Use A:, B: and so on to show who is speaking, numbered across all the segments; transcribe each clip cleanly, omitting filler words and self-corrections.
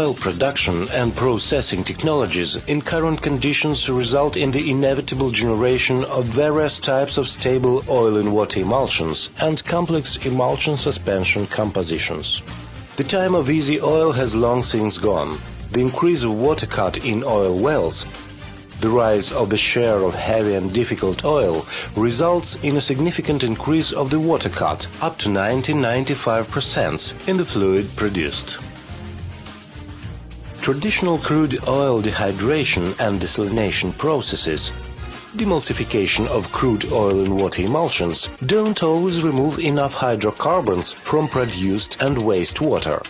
A: Oil production and processing technologies in current conditions result in the inevitable generation of various types of stable oil and water emulsions and complex emulsion suspension compositions. The time of easy oil has long since gone. The increase of water cut in oil wells, the rise of the share of heavy and difficult oil results in a significant increase of the water cut, up to 90–95% in the fluid produced. Traditional crude oil dehydration and desalination processes, demulsification of crude oil and water emulsions, don't always remove enough hydrocarbons from produced and wastewater.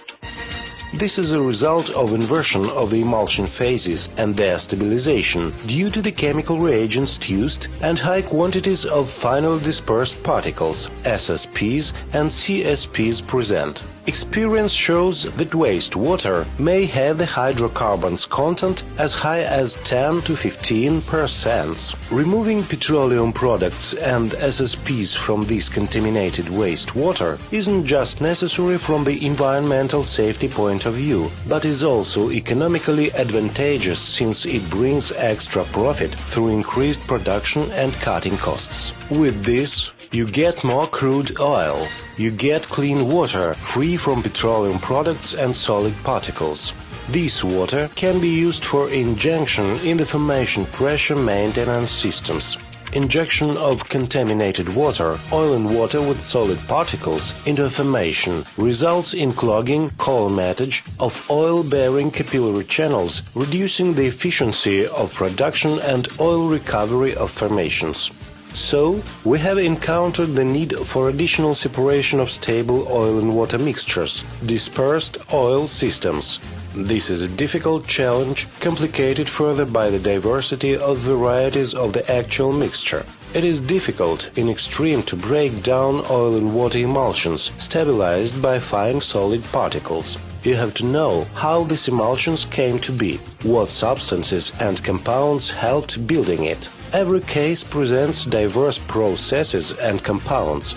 A: This is a result of inversion of the emulsion phases and their stabilization due to the chemical reagents used and high quantities of finely dispersed particles, SSPs and CSPs present. Experience shows that wastewater may have the hydrocarbons content as high as 10–15%. Removing petroleum products and SSPs from this contaminated wastewater isn't just necessary from the environmental safety point of view, but is also economically advantageous since it brings extra profit through increased production and cutting costs. With this, you get more crude oil. You get clean water, free from petroleum products and solid particles. This water can be used for injection in the formation pressure maintenance systems. Injection of contaminated water, oil and water with solid particles into a formation results in clogging, colmatage of oil-bearing capillary channels, reducing the efficiency of production and oil recovery of formations. So, we have encountered the need for additional separation of stable oil and water mixtures, dispersed oil systems. This is a difficult challenge, complicated further by the diversity of varieties of the actual mixture. It is difficult in extreme to break down oil and water emulsions, stabilized by fine solid particles. You have to know how these emulsions came to be, what substances and compounds helped building it. Every case presents diverse processes and compounds.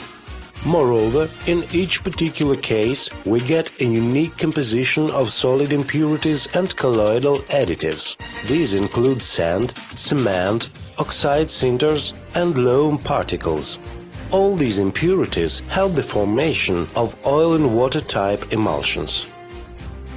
A: Moreover, in each particular case, we get a unique composition of solid impurities and colloidal additives. These include sand, cement, oxide sinters, and loam particles. All these impurities help the formation of oil and water type emulsions.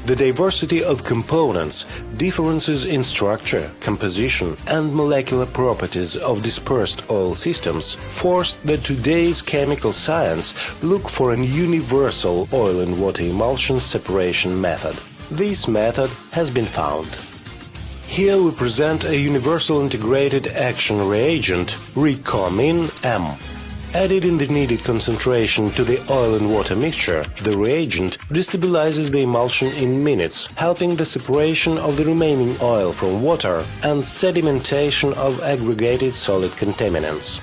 A: The diversity of components, differences in structure, composition, and molecular properties of dispersed oil systems forced that today's chemical science look for an universal oil and water emulsion separation method. This method has been found. Here we present a universal integrated action reagent, Recomin-M. Added in the needed concentration to the oil and water mixture, the reagent destabilizes the emulsion in minutes, helping the separation of the remaining oil from water and sedimentation of aggregated solid contaminants.